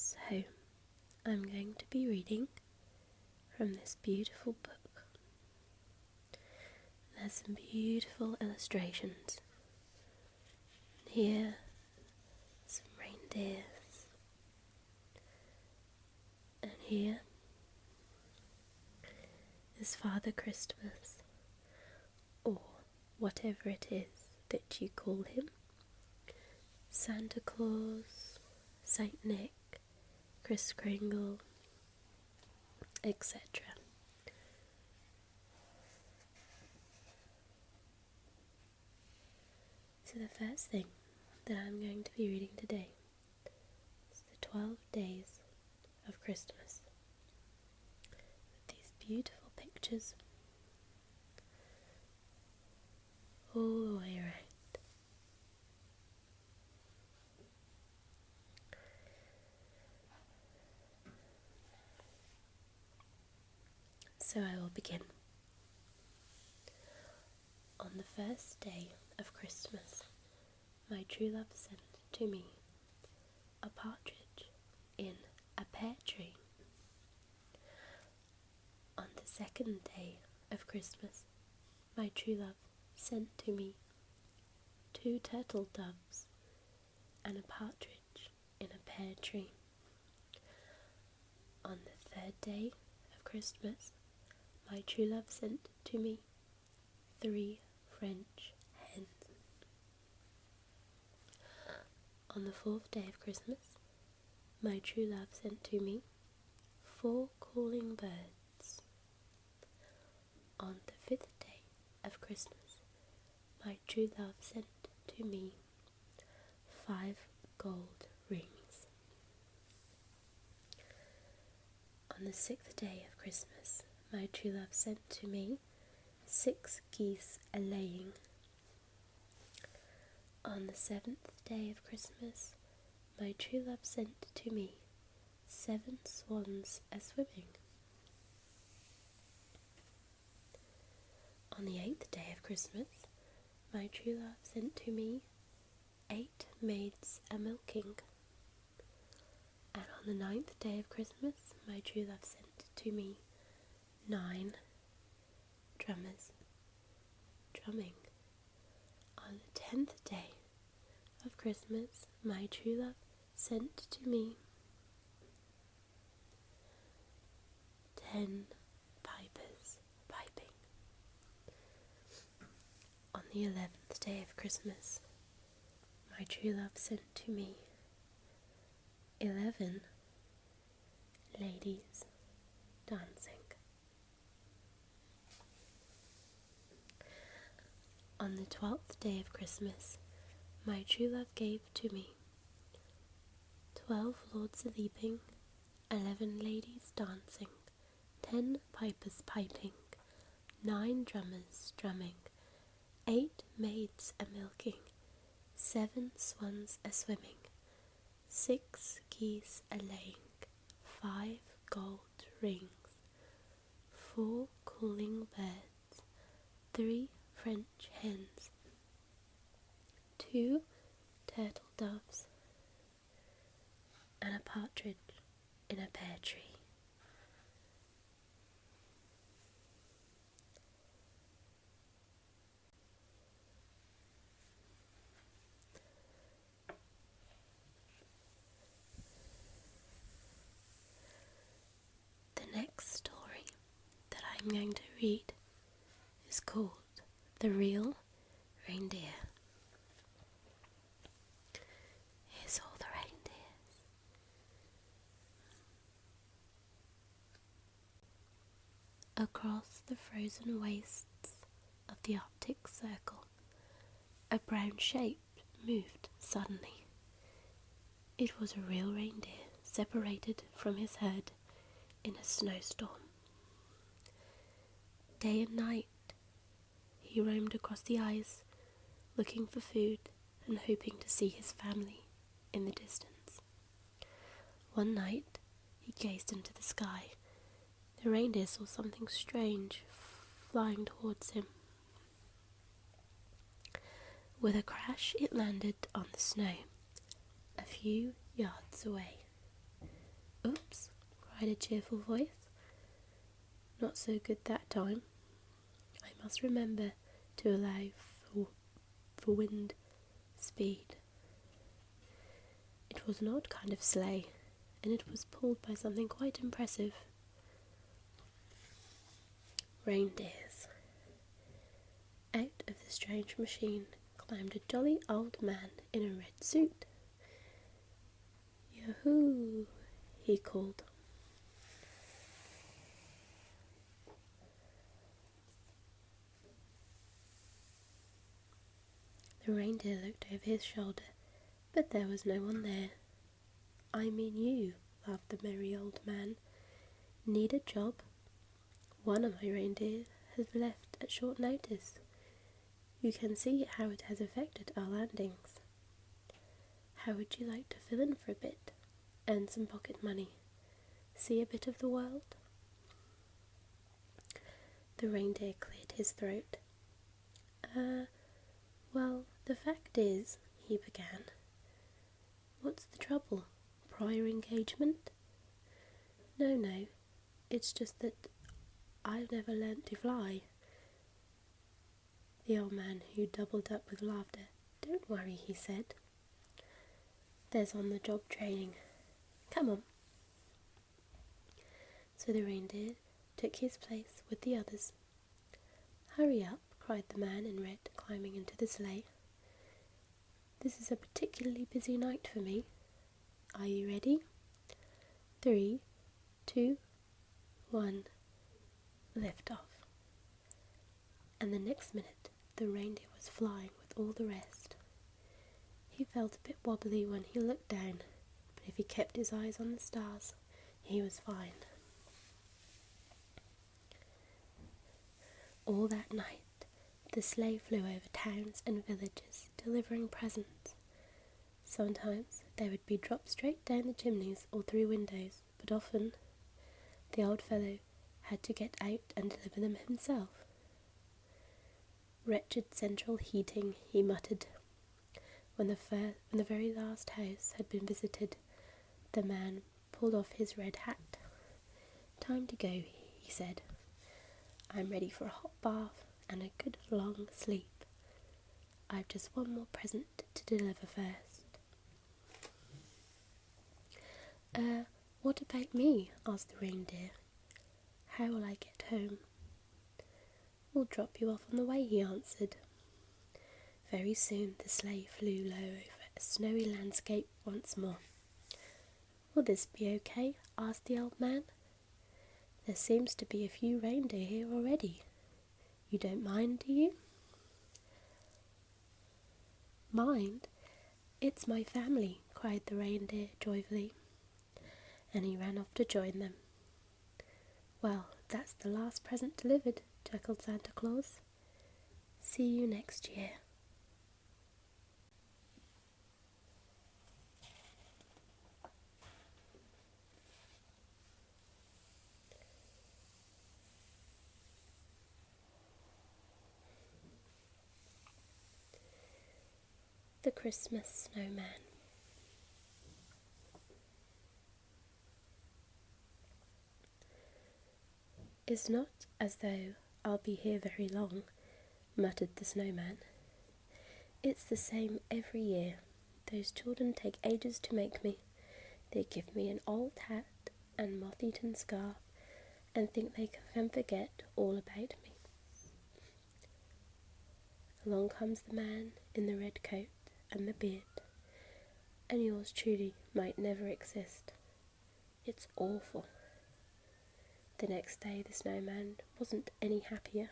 So, I'm going to be reading from this beautiful book. There's some beautiful illustrations. Here, some reindeers. And here is Father Christmas, or whatever it is that you call him. Santa Claus, Saint Nick, Kris Kringle, etc. So the first thing that I'm going to be reading today is the 12 Days of Christmas, with these beautiful pictures all the way around. So I will begin. On the first day of Christmas, my true love sent to me a partridge in a pear tree. On the second day of Christmas, my true love sent to me 2 turtle doves and a partridge in a pear tree. On the third day of Christmas, my true love sent to me 3 French hens. On the 4th day of Christmas, my true love sent to me 4 calling birds. On the 5th day of Christmas, my true love sent to me 5 gold rings. On the 6th day of Christmas, my true love sent to me 6 geese a-laying. On the 7th day of Christmas, my true love sent to me 7 swans a-swimming. On the 8th day of Christmas, my true love sent to me 8 maids a-milking. And on the 9th day of Christmas, my true love sent to me 9 drummers drumming. On the 10th day of Christmas, my true love sent to me 10 pipers piping. On the 11th day of Christmas, my true love sent to me 11 ladies dancing. On the 12th day of Christmas, my true love gave to me 12 lords a-leaping, 11 ladies dancing, 10 pipers piping, 9 drummers drumming, 8 maids a-milking, 7 swans a-swimming, 6 geese a-laying, 5 gold rings, 4 calling birds, 3 French hens, 2 turtle doves, and a partridge in a pear tree. The next story that I'm going to read is called The Real Reindeer. Here's all the reindeers. Across the frozen wastes of the Arctic Circle, a brown shape moved suddenly. It was a real reindeer separated from his herd in a snowstorm. Day and night, he roamed across the ice, looking for food and hoping to see his family in the distance. One night, he gazed into the sky. The reindeer saw something strange flying towards him. With a crash, it landed on the snow, a few yards away. Oops, cried a cheerful voice. Not so good that time. I must remember to allow for wind speed. It was an odd kind of sleigh, and it was pulled by something quite impressive. Reindeers. Out of the strange machine climbed a jolly old man in a red suit. Yahoo! He called. The reindeer looked over his shoulder, but there was no one there. I mean you, laughed the merry old man. Need a job? One of my reindeer has left at short notice. You can see how it has affected our landings. How would you like to fill in for a bit? Earn some pocket money? See a bit of the world? The reindeer cleared his throat. Well, the fact is, he began. What's the trouble? Prior engagement? No, it's just that I've never learnt to fly. The old man, who doubled up with laughter. Don't worry, he said. There's on-the-job training. Come on. So the reindeer took his place with the others. Hurry up, cried the man in red, climbing into the sleigh. This is a particularly busy night for me. Are you ready? 3, 2, 1. Lift off. And the next minute, the reindeer was flying with all the rest. He felt a bit wobbly when he looked down, but if he kept his eyes on the stars, he was fine. All that night, the sleigh flew over towns and villages, delivering presents. Sometimes they would be dropped straight down the chimneys or through windows, but often the old fellow had to get out and deliver them himself. Wretched central heating, he muttered. When the very last house had been visited, the man pulled off his red hat. Time to go, he said. I'm ready for a hot bath and a good long sleep. I've just one more present to deliver first. What about me? Asked the reindeer. How will I get home? We'll drop you off on the way, he answered. Very soon the sleigh flew low over a snowy landscape once more. Will this be okay? Asked the old man. There seems to be a few reindeer here already. You don't mind, do you? Mind? It's my family, cried the reindeer joyfully, and he ran off to join them. Well, that's the last present delivered, chuckled Santa Claus. See you next year. The Christmas Snowman. It's not as though I'll be here very long, muttered the snowman. It's the same every year. Those children take ages to make me. They give me an old hat and moth-eaten scarf and think they can forget all about me. Along comes the man in the red coat and the beard, and yours truly might never exist. It's awful. The next day the snowman wasn't any happier.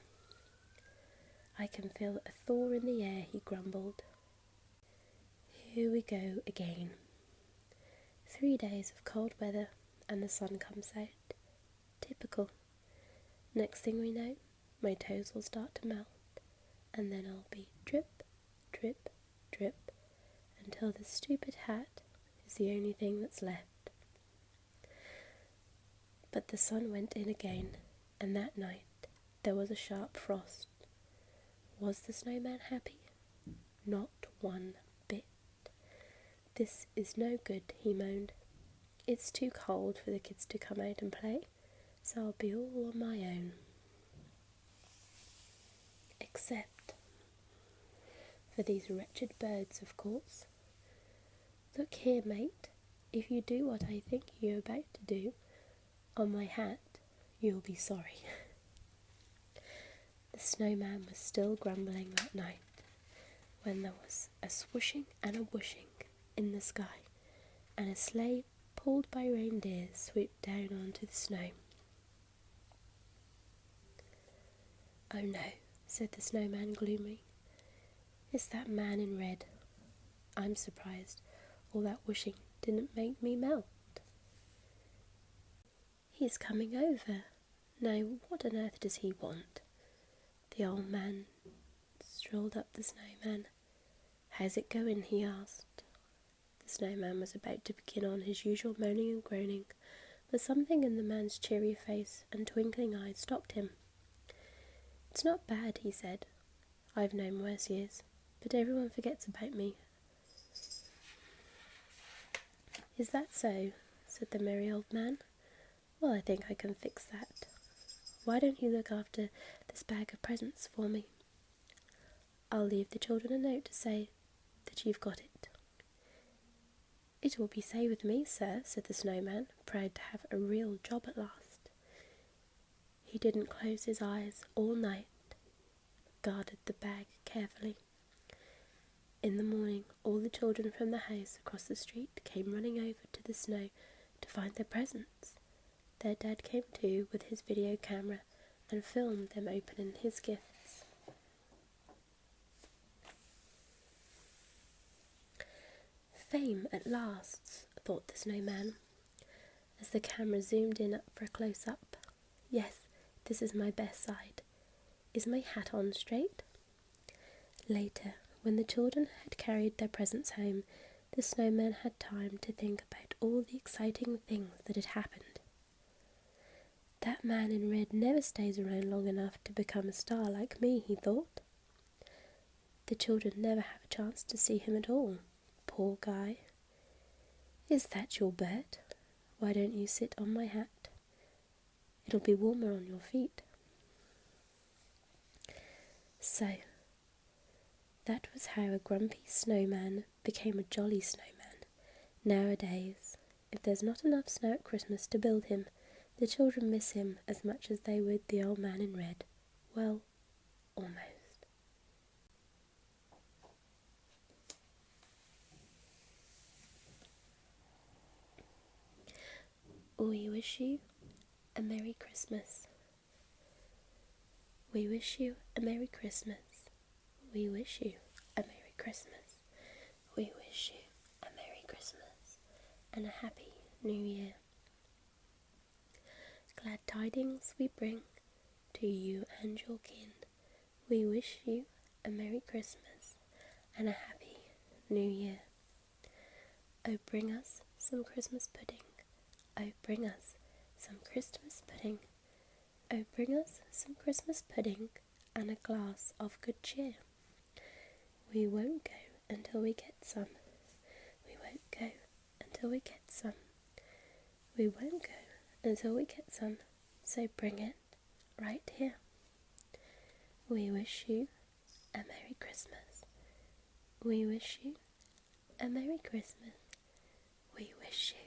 I can feel a thaw in the air, he grumbled. Here we go again. 3 days of cold weather and the sun comes out. Typical. Next thing we know, my toes will start to melt, and then I'll be drip, drip, drip, until the stupid hat is the only thing that's left. But the sun went in again, and that night there was a sharp frost. Was the snowman happy? Not one bit. This is no good, he moaned. It's too cold for the kids to come out and play, so I'll be all on my own. Except for these wretched birds, of course. Look here, mate. If you do what I think you're about to do on my hat, you'll be sorry. The snowman was still grumbling that night when there was a swooshing and a whooshing in the sky, and a sleigh pulled by reindeer swooped down onto the snow. "Oh no," said the snowman gloomily. "It's that man in red. I'm surprised all that whooshing didn't make me melt. He's coming over. Now, what on earth does he want?" The old man strolled up the snowman. "How's it going?" he asked. The snowman was about to begin on his usual moaning and groaning, but something in the man's cheery face and twinkling eyes stopped him. "It's not bad," he said. "I've known worse years, but everyone forgets about me." "Is that so?" said the merry old man. "Well, I think I can fix that. Why don't you look after this bag of presents for me? I'll leave the children a note to say that you've got it." "It will be safe with me, sir," said the snowman, proud to have a real job at last. He didn't close his eyes all night, guarded the bag carefully. In the morning, all the children from the house across the street came running over to the snow to find their presents. Their dad came too with his video camera and filmed them opening his gifts. "Fame at last," thought the snowman, as the camera zoomed in for a close-up. "Yes, this is my best side. Is my hat on straight?" Later, when the children had carried their presents home, the snowman had time to think about all the exciting things that had happened. "That man in red never stays around long enough to become a star like me," he thought. "The children never have a chance to see him at all. Poor guy. Is that your bird? Why don't you sit on my hat? It'll be warmer on your feet." So, that was how a grumpy snowman became a jolly snowman. Nowadays, if there's not enough snow at Christmas to build him, the children miss him as much as they would the old man in red. Well, almost. We wish you a Merry Christmas. We wish you a Merry Christmas. We wish you a Merry Christmas. We wish you a Merry Christmas and a Happy New Year. Glad tidings we bring to you and your kin. We wish you a Merry Christmas and a Happy New Year. Oh, bring us some Christmas pudding. Oh, bring us some Christmas pudding. Oh, bring us some Christmas pudding and a glass of good cheer. We won't go until we get some. We won't go until we get some. We won't go until we get some. So bring it right here. We wish you a Merry Christmas. We wish you a Merry Christmas. We wish you